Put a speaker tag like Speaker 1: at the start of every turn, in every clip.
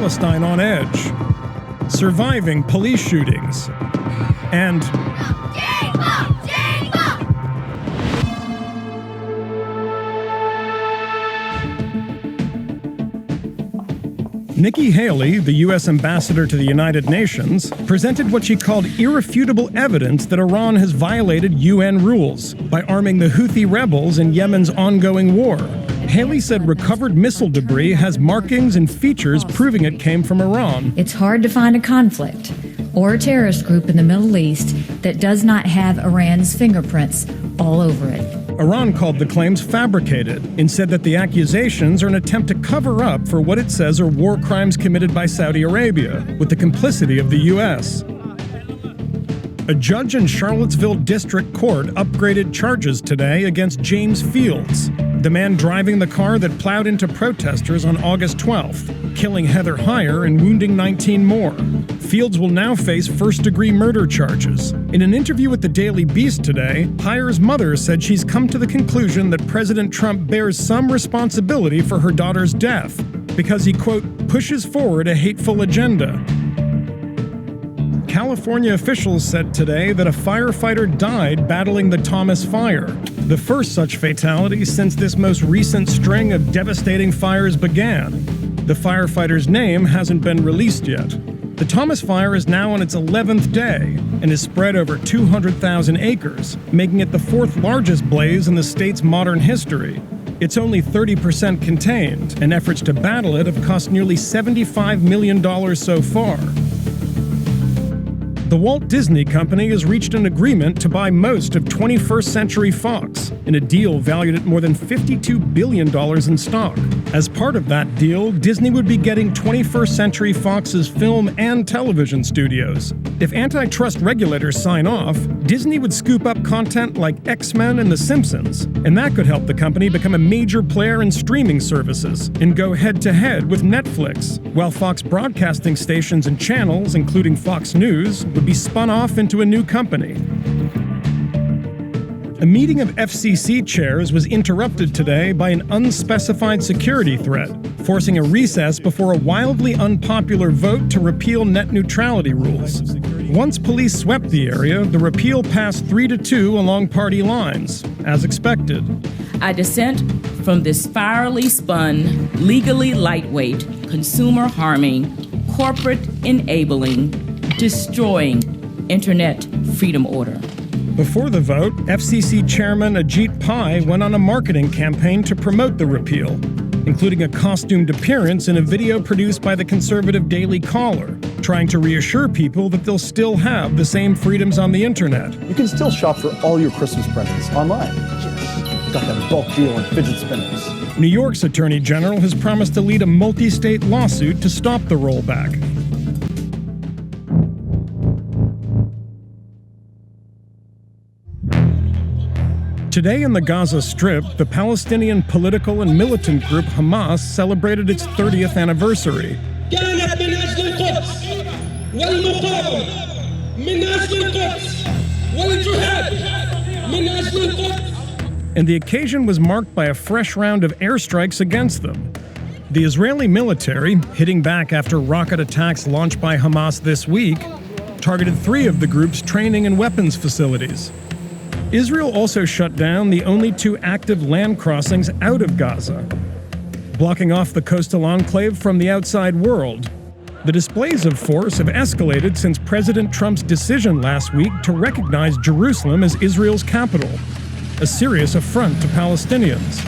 Speaker 1: Palestine on edge, surviving police shootings, and Nikki Haley, the U.S. ambassador to the United Nations, presented what she called irrefutable evidence that Iran has violated UN rules by arming the Houthi rebels in Yemen's ongoing war. Haley said recovered missile debris has markings and features proving it came from Iran.
Speaker 2: It's hard to find a conflict or a terrorist group in the Middle East that does not have Iran's fingerprints all over it.
Speaker 1: Iran called the claims fabricated and said that the accusations are an attempt to cover up for what it says are war crimes committed by Saudi Arabia, with the complicity of the U.S. A judge in Charlottesville District Court upgraded charges today against James Fields, the man driving the car that plowed into protesters on August 12th, killing Heather Heyer and wounding 19 more. Fields will now face first-degree murder charges. In an interview with the Daily Beast today, Heyer's mother said she's come to the conclusion that President Trump bears some responsibility for her daughter's death because he, quote, pushes forward a hateful agenda. California officials said today that a firefighter died battling the Thomas Fire, the first such fatality since this most recent string of devastating fires began. The firefighter's name hasn't been released yet. The Thomas Fire is now on its 11th day and is spread over 200,000 acres, making it the fourth largest blaze in the state's modern history. It's only 30% contained, and efforts to battle it have cost nearly $75 million so far. The Walt Disney Company has reached an agreement to buy most of 21st Century Fox in a deal valued at more than $52 billion in stock. As part of that deal, Disney would be getting 21st Century Fox's film and television studios. If antitrust regulators sign off, Disney would scoop up content like X-Men and The Simpsons, and that could help the company become a major player in streaming services and go head-to-head with Netflix, while Fox broadcasting stations and channels, including Fox News, would be spun off into a new company. A meeting of FCC chairs was interrupted today by an unspecified security threat, forcing a recess before a wildly unpopular vote to repeal net neutrality rules. Once police swept the area, the repeal passed 3-2 along party lines, as expected.
Speaker 3: I dissent from this fierily spun, legally lightweight, consumer-harming, corporate-enabling, destroying internet freedom order.
Speaker 1: Before the vote, FCC Chairman Ajit Pai went on a marketing campaign to promote the repeal, including a costumed appearance in a video produced by the conservative Daily Caller, trying to reassure people that they'll still have the same freedoms on the internet.
Speaker 4: You can still shop for all your Christmas presents online. Yes, got that bulk deal on fidget spinners.
Speaker 1: New York's Attorney General has promised to lead a multi-state lawsuit to stop the rollback. Today in the Gaza Strip, the Palestinian political and militant group Hamas celebrated its 30th anniversary. And the occasion was marked by a fresh round of airstrikes against them. The Israeli military, hitting back after rocket attacks launched by Hamas this week, targeted 3 of the group's training and weapons facilities. Israel also shut down the only 2 active land crossings out of Gaza, blocking off the coastal enclave from the outside world. The displays of force have escalated since President Trump's decision last week to recognize Jerusalem as Israel's capital, a serious affront to Palestinians.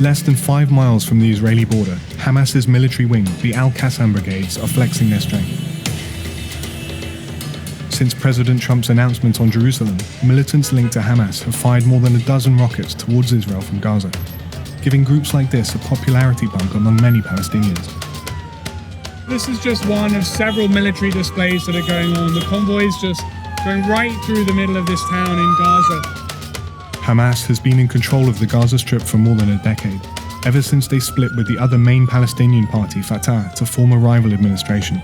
Speaker 5: Less than 5 miles from the Israeli border, Hamas's military wing, the Al-Qassam brigades, are flexing their strength. Since President Trump's announcement on Jerusalem, militants linked to Hamas have fired more than a dozen rockets towards Israel from Gaza, giving groups like this a popularity bump among many Palestinians.
Speaker 6: This is just one of several military displays that are going on. The convoy is just going right through the middle of this town in Gaza.
Speaker 5: Hamas has been in control of the Gaza Strip for more than a decade, ever since they split with the other main Palestinian party, Fatah, to form a rival administration.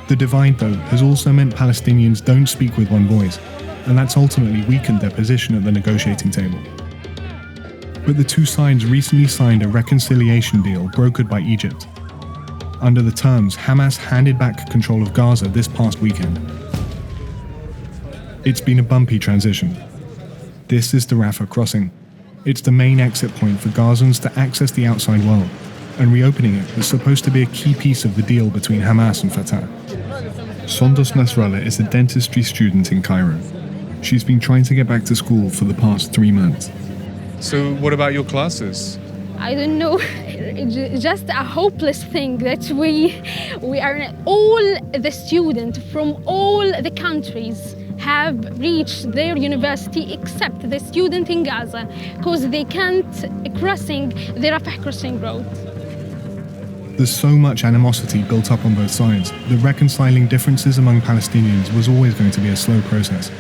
Speaker 5: The divide, though, has also meant Palestinians don't speak with one voice, and that's ultimately weakened their position at the negotiating table. But the two sides recently signed a reconciliation deal brokered by Egypt. Under the terms, Hamas handed back control of Gaza this past weekend. It's been a bumpy transition. This is the Rafah crossing. It's the main exit point for Gazans to access the outside world, and reopening it was supposed to be a key piece of the deal between Hamas and Fatah. Sondos Nasrallah is a dentistry student in Cairo. She's been trying to get back to school for the past 3 months.
Speaker 6: So what about your classes?
Speaker 7: I don't know, it's just a hopeless thing that we are all the students from all the countries have reached their university except the student in Gaza because they can't crossing the Rafah crossing road.
Speaker 5: There's so much animosity built up on both sides that reconciling differences among Palestinians was always going to be a slow process.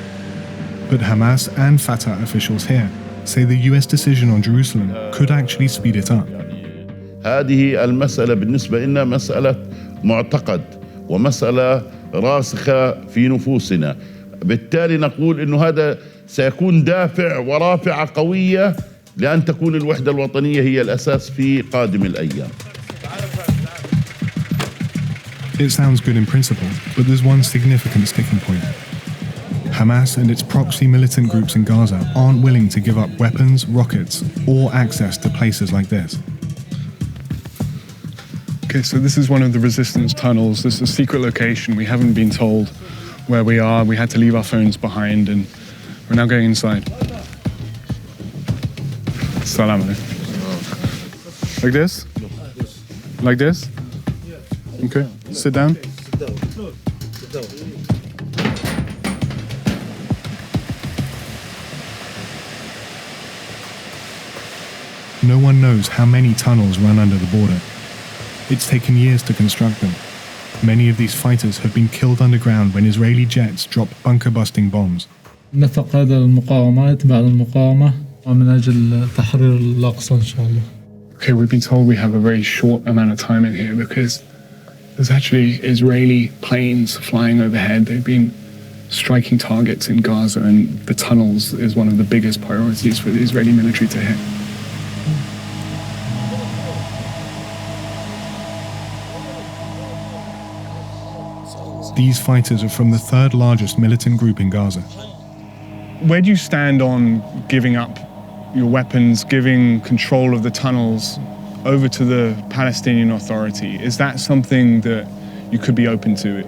Speaker 5: But Hamas and Fatah officials here say the US decision on Jerusalem could actually speed it up.
Speaker 8: هذه المسألة بالنسبة لنا مسألة معتقد ومسألة راسخة في نفوسنا. بالتالي نقول إنه هذا سيكون دافع ورافعة قوية لأن تكون الوحدة الوطنية هي الأساس في قادم الأيام.
Speaker 5: It sounds good in principle, but there's one significant sticking point. Hamas and its proxy militant groups in Gaza aren't willing to give up weapons, rockets, or access to places like this.
Speaker 6: Okay, so this is one of the resistance tunnels. This is a secret location. We haven't been told where we are. We had to leave our phones behind, and we're now going inside. Salam alaikum. Like this? Like this? Okay, sit down.
Speaker 5: No one knows how many tunnels run under the border. It's taken years to construct them. Many of these fighters have been killed underground when Israeli jets drop bunker-busting bombs.
Speaker 9: نفق هذا المقاومات بعد المقاومة ومن أجل تحرير الأقصى إن شاء الله.
Speaker 6: Okay, we've been told we have a very short amount of time in here because there's actually Israeli planes flying overhead. They've been striking targets in Gaza, and the tunnels is one of the biggest priorities for the Israeli military to hit.
Speaker 5: These fighters are from the third largest militant group in Gaza.
Speaker 6: Where do you stand on giving up your weapons, giving control of the tunnels over to the Palestinian Authority? Is that something that you could be open to?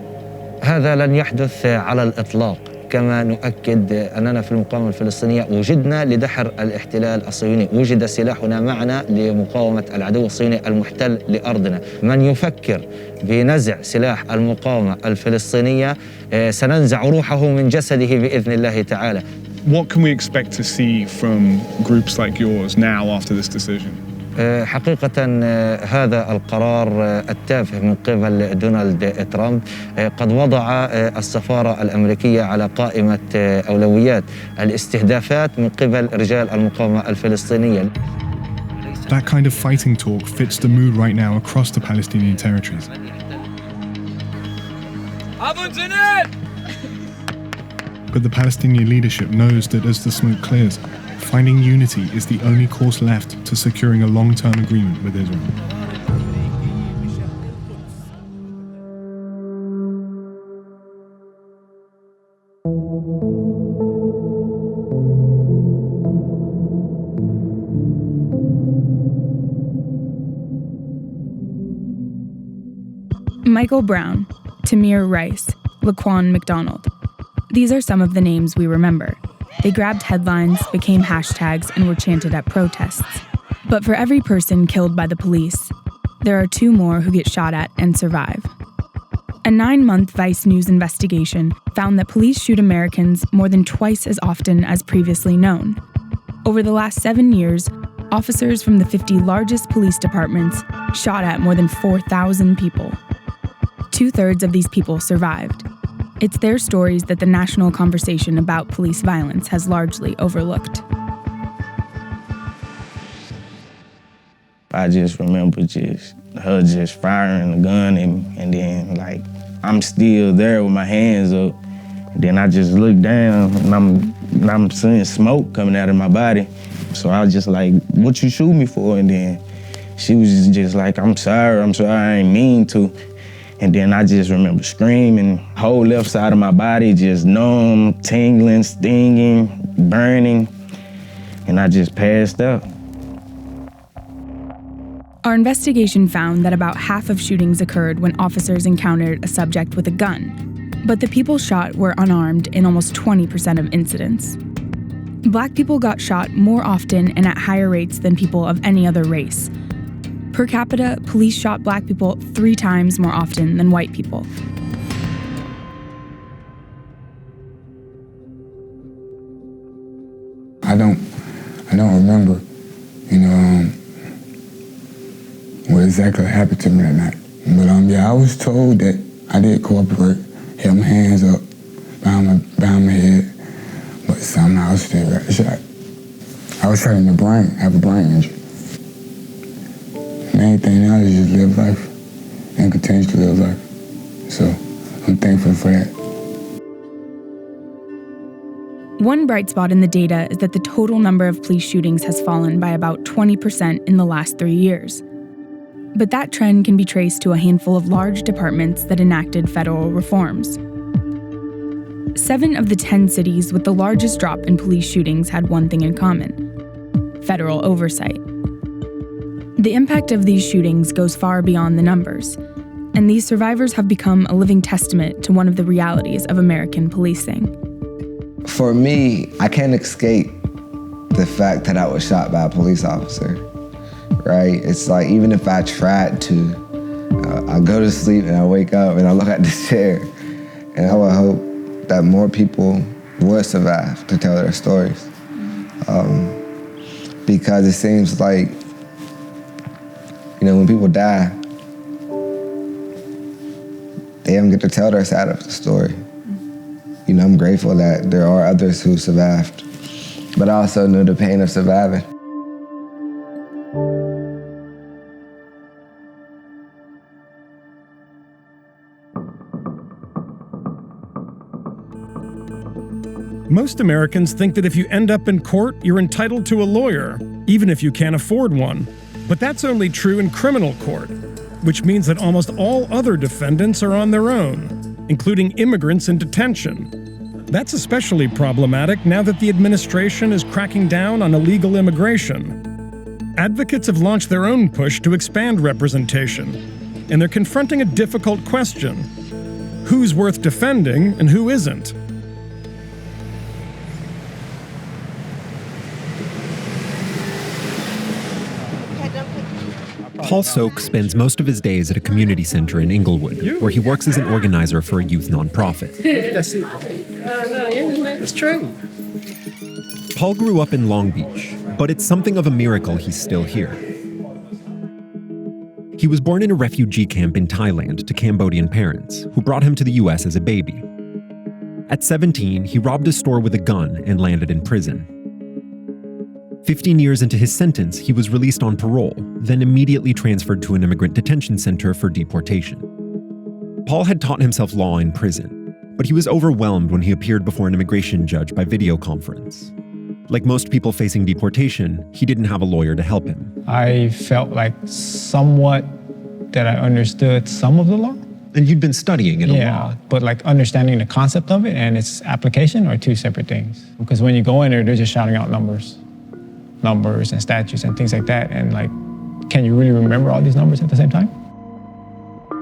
Speaker 10: هذا لن يحدث على الإطلاق. كما نؤكد أننا في المقاومة الفلسطينية وجدنا لدحر الاحتلال الصهيوني، وجد سلاحنا معنا لمقاومة العدو الصهيوني المحتل لأرضنا. من يفكر بنزع سلاح المقاومة الفلسطينية سننزع روحه من جسده بإذن الله تعالى.
Speaker 6: What can we expect to see from groups like yours now after this decision?
Speaker 10: حقيقة هذا القرار التافه من قبل دونالد ترامب قد وضع السفارة الأمريكية على قائمة أولويات الاستهدافات من قبل رجال المقاومة الفلسطينية.
Speaker 5: That kind of fighting talk fits the mood right now across the Palestinian territories. But the Palestinian leadership knows that as the smoke clears, finding unity is the only course left to securing a long-term agreement with Israel.
Speaker 11: Michael Brown, Tamir Rice, Laquan McDonald. These are some of the names we remember. They grabbed headlines, became hashtags, and were chanted at protests. But for every person killed by the police, there are 2 more who get shot at and survive. A 9-month Vice News investigation found that police shoot Americans more than twice as often as previously known. Over the last 7 years, officers from the 50 largest police departments shot at more than 4,000 people. 2/3 of these people survived. It's their stories that the national conversation about police violence has largely overlooked.
Speaker 12: I just remember her just firing a gun at me, and then like I'm still there with my hands up. And then I just look down and I'm seeing smoke coming out of my body. So I was just like, what you shoot me for? And then she was just like, I'm sorry, I ain't mean to. And then I just remember screaming, whole left side of my body just numb, tingling, stinging, burning, and I just passed out.
Speaker 11: Our investigation found that about half of shootings occurred when officers encountered a subject with a gun, but the people shot were unarmed in almost 20% of incidents. Black people got shot more often and at higher rates than people of any other race. Per capita, police shot Black people 3 times more often than white people.
Speaker 13: I don't remember, what exactly happened to me that night. But I was told that I did cooperate, held my hands up behind my head, but somehow I still got shot. I was shot in the brain, have a brain injury. The main thing now is just live life and continue to live life. So I'm thankful for that.
Speaker 11: One bright spot in the data is that the total number of police shootings has fallen by about 20% in the last 3 years. But that trend can be traced to a handful of large departments that enacted federal reforms. 7 of the 10 cities with the largest drop in police shootings had one thing in common: federal oversight. The impact of these shootings goes far beyond the numbers, and these survivors have become a living testament to one of the realities of American policing.
Speaker 14: For me, I can't escape the fact that I was shot by a police officer, right? It's like, even if I tried to, I go to sleep and I wake up and I look at the chair, and I would hope that more people would survive to tell their stories. Because it seems like, when people die, they don't get to tell their side of the story. I'm grateful that there are others who survived, but I also know the pain of surviving.
Speaker 1: Most Americans think that if you end up in court, you're entitled to a lawyer, even if you can't afford one. But that's only true in criminal court, which means that almost all other defendants are on their own, including immigrants in detention. That's especially problematic now that the administration is cracking down on illegal immigration. Advocates have launched their own push to expand representation, and they're confronting a difficult question: who's worth defending and who isn't?
Speaker 15: Paul Soak spends most of his days at a community center in Inglewood, where he works as an organizer for a youth nonprofit.
Speaker 16: It's true.
Speaker 15: Paul grew up in Long Beach, but it's something of a miracle he's still here. He was born in a refugee camp in Thailand to Cambodian parents, who brought him to the US as a baby. At 17, he robbed a store with a gun and landed in prison. 15 years into his sentence, he was released on parole, then immediately transferred to an immigrant detention center for deportation. Paul had taught himself law in prison, but he was overwhelmed when he appeared before an immigration judge by video conference. Like most people facing deportation, he didn't have a lawyer to help him.
Speaker 17: I felt like somewhat that I understood some of the law.
Speaker 15: And you'd been studying it a lot.
Speaker 17: Yeah, but like understanding the concept of it and its application are two separate things. Because when you go in there, they're just shouting out numbers and statutes and things like that. And like, can you really remember all these numbers at the same time?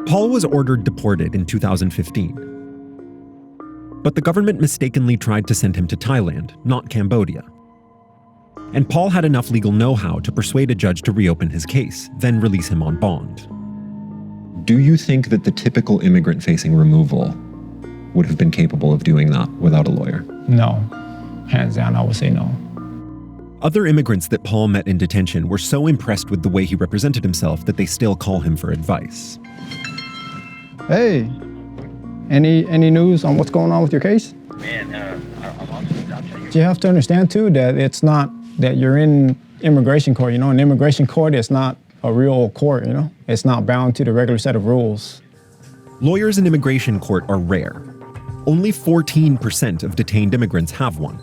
Speaker 15: Paul was ordered deported in 2015. But the government mistakenly tried to send him to Thailand, not Cambodia. And Paul had enough legal know-how to persuade a judge to reopen his case, then release him on bond.
Speaker 18: Do you think that the typical immigrant facing removal would have been capable of doing that without a lawyer?
Speaker 17: No. Hands down, I would say no.
Speaker 15: Other immigrants that Paul met in detention were so impressed with the way he represented himself that they still call him for advice.
Speaker 19: Hey, any news on what's going on with your case?
Speaker 17: You have to understand too that it's not that you're in immigration court. In immigration court, it's not a real court. It's not bound to the regular set of rules.
Speaker 15: Lawyers in immigration court are rare. Only 14% of detained immigrants have one.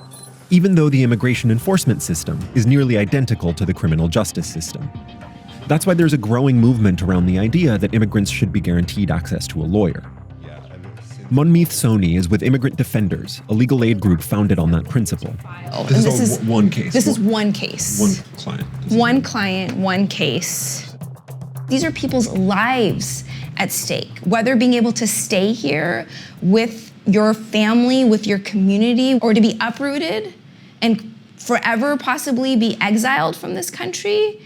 Speaker 15: even though the immigration enforcement system is nearly identical to the criminal justice system. That's why there's a growing movement around the idea that immigrants should be guaranteed access to a lawyer. Monmeeth Soni is with Immigrant Defenders, a legal aid group founded on that principle.
Speaker 18: This is one case.
Speaker 16: This is one case.
Speaker 18: One client.
Speaker 16: One client, one case. These are people's lives at stake. Whether being able to stay here with your family, with your community, or to be uprooted and forever possibly be exiled from this country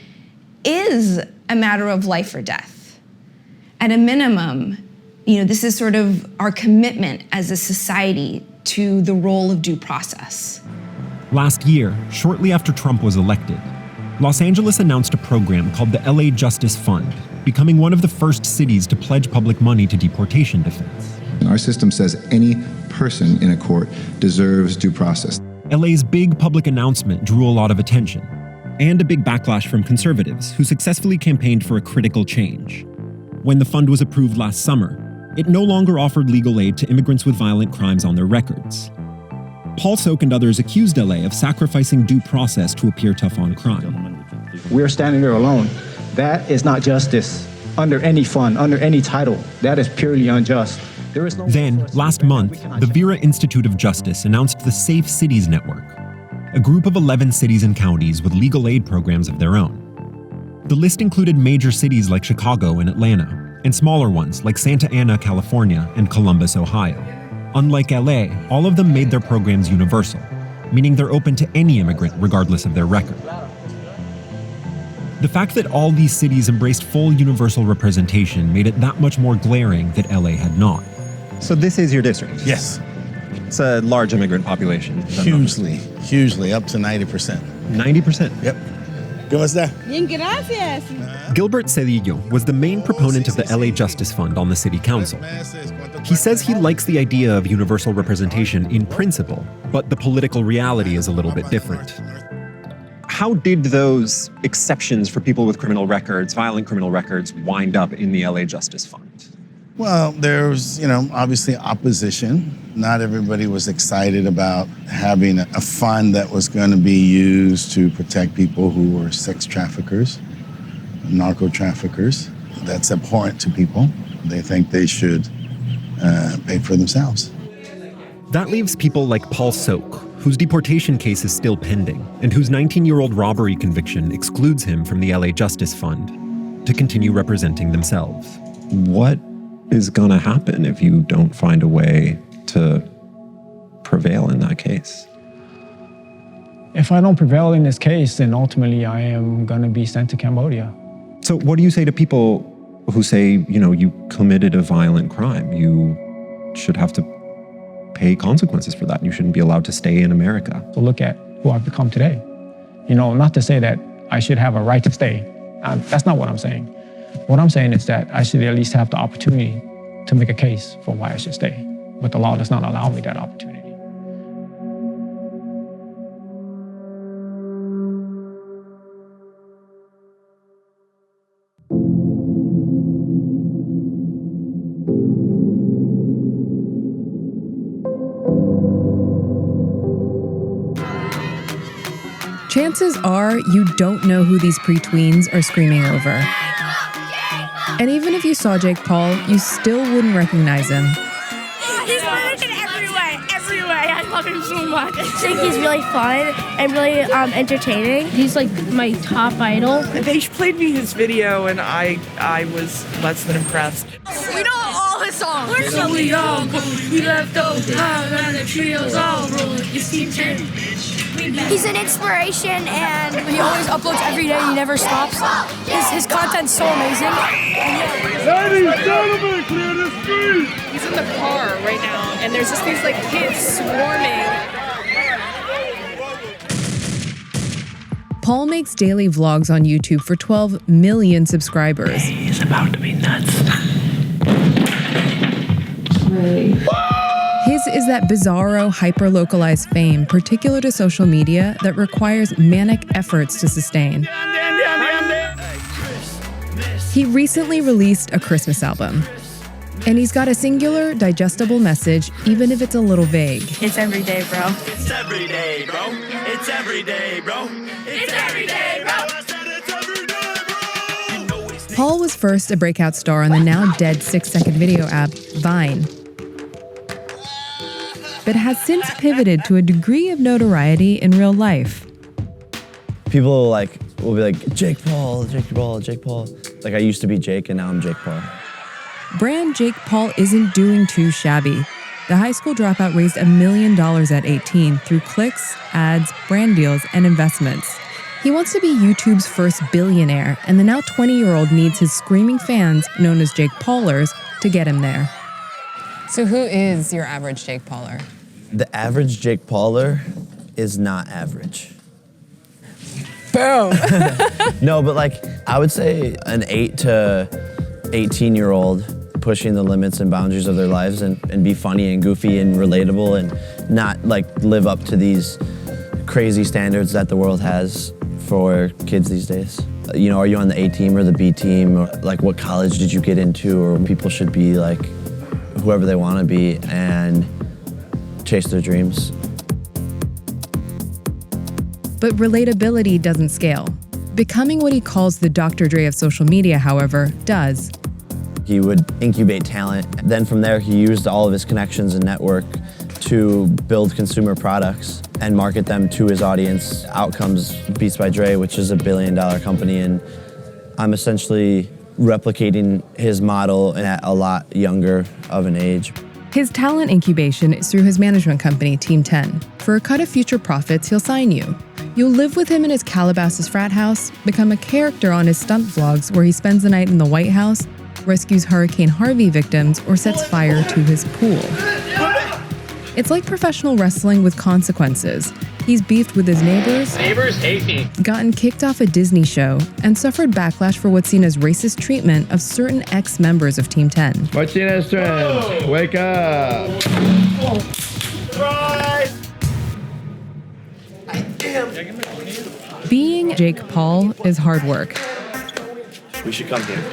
Speaker 16: is a matter of life or death. At a minimum, this is sort of our commitment as a society to the role of due process.
Speaker 15: Last year, shortly after Trump was elected, Los Angeles announced a program called the LA Justice Fund, becoming one of the first cities to pledge public money to deportation defense.
Speaker 20: Our system says any person in a court deserves due process.
Speaker 15: LA's big public announcement drew a lot of attention, and a big backlash from conservatives who successfully campaigned for a critical change. When the fund was approved last summer, it no longer offered legal aid to immigrants with violent crimes on their records. Paul Sok and others accused LA of sacrificing due process to appear tough on crime.
Speaker 21: We're standing there alone. That is not justice under any fund, under any title. That is purely unjust. There is no.
Speaker 15: Then, last month, the Vera Institute of Justice announced the Safe Cities Network, a group of 11 cities and counties with legal aid programs of their own. The list included major cities like Chicago and Atlanta, and smaller ones like Santa Ana, California, and Columbus, Ohio. Unlike LA, all of them made their programs universal, meaning they're open to any immigrant regardless of their record. The fact that all these cities embraced full universal representation made it that much more glaring that LA had not.
Speaker 18: So this is your district?
Speaker 22: Yes.
Speaker 18: It's a large immigrant population.
Speaker 22: Hugely, up to 90%.
Speaker 18: 90%?
Speaker 22: Yep. ¿Cómo está?
Speaker 23: Bien, gracias.
Speaker 15: Gilbert Cedillo was the main proponent of the LA Justice Fund on the city council. He says he likes the idea of universal representation in principle, but the political reality is a little bit different.
Speaker 18: How did those exceptions for people with criminal records, violent criminal records, wind up in the LA Justice Fund?
Speaker 22: Well, there was, obviously opposition. Not everybody was excited about having a fund that was going to be used to protect people who were sex traffickers, narco traffickers. That's abhorrent to people. They think they should pay for themselves.
Speaker 15: That leaves people like Paul Sok, whose deportation case is still pending, and whose 19-year-old robbery conviction excludes him from the LA Justice Fund, to continue representing themselves.
Speaker 18: What is going to happen if you don't find a way to prevail in that case?
Speaker 17: If I don't prevail in this case, then ultimately I am going to be sent to Cambodia.
Speaker 18: So what do you say to people who say, you committed a violent crime, you should have to pay consequences for that, you shouldn't be allowed to stay in America?
Speaker 17: So look at who I've become today. Not to say that I should have a right to stay. That's not what I'm saying. What I'm saying is that I should at least have the opportunity to make a case for why I should stay. But the law does not allow me that opportunity.
Speaker 24: Chances are you don't know who these pre-tweens are screaming over. And even if you saw Jake Paul, you still wouldn't recognize him.
Speaker 25: He's literally every way. I love him so much. I think he's really fun and really entertaining.
Speaker 7: He's like my top idol.
Speaker 26: They played me his video and I was less than impressed.
Speaker 25: We know all his songs. We're so young. We left those and the trios all rolling. You see 10. He's an inspiration and he always uploads every day. He never stops. His content's so amazing.
Speaker 27: Ladies and gentlemen, clear the street.
Speaker 28: He's in the car right now and there's just these like kids swarming.
Speaker 24: Paul makes daily vlogs on YouTube for 12 million subscribers.
Speaker 25: He's about to be nuts.
Speaker 24: His is that bizarro, hyper-localized fame particular to social media that requires manic efforts to sustain. He recently released a Christmas album. And he's got a singular, digestible message, even if it's a little vague.
Speaker 25: It's every day, bro.
Speaker 2: It's every day, bro. It's every day, bro. It's every day, bro.
Speaker 24: Paul was first a breakout star on the now dead 6-second video app, Vine, but has since pivoted to a degree of notoriety in real life.
Speaker 3: People will be like, Jake Paul, Jake Paul, Jake Paul. Like I used to be Jake and now I'm Jake Paul.
Speaker 24: Brand Jake Paul isn't doing too shabby. The high school dropout raised $1 million at 18 through clicks, ads, brand deals, and investments. He wants to be YouTube's first billionaire, and the now 20-year-old needs his screaming fans, known as Jake Paulers, to get him there. So who is your average Jake Pauler?
Speaker 3: The average Jake Pauler is not average.
Speaker 24: Boom!
Speaker 3: No, but I would say an 8 to 18-year-old pushing the limits and boundaries of their lives and be funny and goofy and relatable and not live up to these crazy standards that the world has for kids these days. You know, are you on the A team or the B team? Or what college did you get into? Or people should be whoever they want to be and chase their dreams.
Speaker 24: But relatability doesn't scale. Becoming what he calls the Dr. Dre of social media, however, does.
Speaker 3: He would incubate talent. Then from there, he used all of his connections and network to build consumer products and market them to his audience. Out comes Beats by Dre, which is $1 billion company, and I'm essentially replicating his model at a lot younger of an age.
Speaker 24: His talent incubation is through his management company, Team 10. For a cut of future profits, he'll sign you. You'll live with him in his Calabasas frat house, become a character on his stunt vlogs where he spends the night in the White House, rescues Hurricane Harvey victims, or sets fire to his pool. It's like professional wrestling with consequences. He's beefed with his neighbors,
Speaker 27: hate me,
Speaker 24: gotten kicked off a Disney show, and suffered backlash for what's seen as racist treatment of certain ex-members of Team 10.
Speaker 27: Martinez trend, wake up.
Speaker 24: Being Jake Paul is hard work.
Speaker 3: We should come here.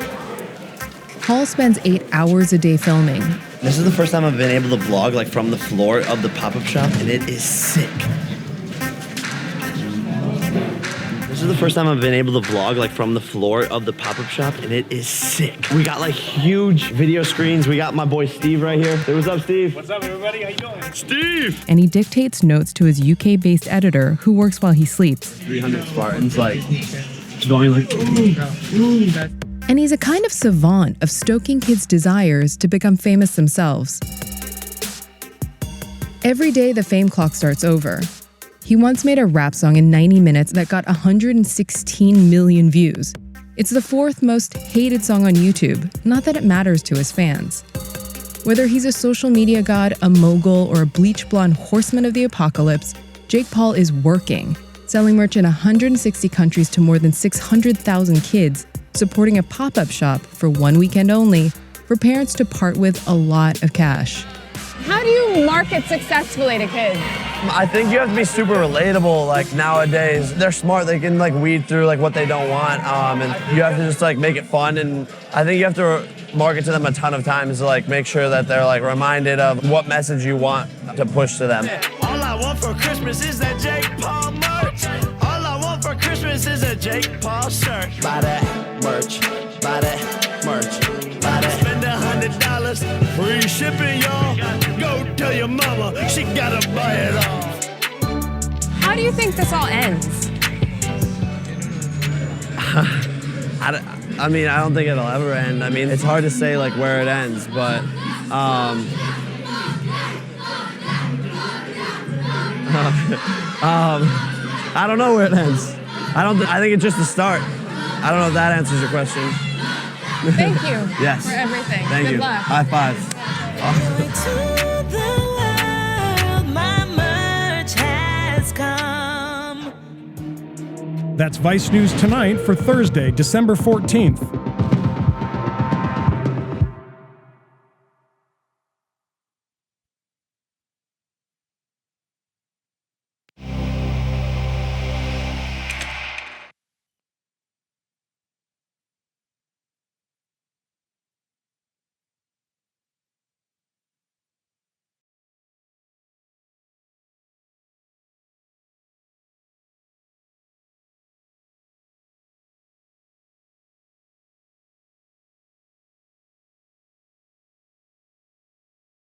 Speaker 24: Paul spends 8 hours a day filming.
Speaker 3: This is the first time I've been able to vlog from the floor of the pop-up shop, and it is sick. This is the first time I've been able to vlog from the floor of the pop-up shop, and it is sick. We got huge video screens. We got my boy Steve right here. Hey, what's up, Steve?
Speaker 27: What's up, everybody? How you doing?
Speaker 3: Steve!
Speaker 24: And he dictates notes to his UK-based editor who works while he sleeps.
Speaker 3: 300 Spartans, going
Speaker 24: And he's a kind of savant of stoking kids' desires to become famous themselves. Every day, the fame clock starts over. He once made a rap song in 90 minutes that got 116 million views. It's the 4th most hated song on YouTube, not that it matters to his fans. Whether he's a social media god, a mogul, or a bleach blonde horseman of the apocalypse, Jake Paul is working, selling merch in 160 countries to more than 600,000 kids, supporting a pop-up shop for one weekend only for parents to part with a lot of cash.
Speaker 25: How do you market successfully to kids?
Speaker 3: I think you have to be super relatable. Nowadays, they're smart. They can weed through what they don't want, and you have to just make it fun. And I think you have to market to them a ton of times to make sure that they're reminded of what message you want to push to them.
Speaker 2: All I want for Christmas is that Jake Paul merch. All I want for Christmas is a Jake Paul shirt.
Speaker 3: Buy that merch. Buy that merch. Buy that.
Speaker 2: Spend $100, free shipping, y'all. Go tell your mama she gotta buy it all.
Speaker 24: How do you think this all ends?
Speaker 3: I mean, I don't think it'll ever end. I mean, it's hard to say where it ends, but I don't know where it ends. I think it's just the start. I don't know if that answers your question.
Speaker 24: Thank you
Speaker 3: yes.
Speaker 24: for everything.
Speaker 3: Thank
Speaker 24: Good
Speaker 3: you.
Speaker 24: luck.
Speaker 3: High five.
Speaker 1: That's Vice News Tonight for Thursday, December 14th.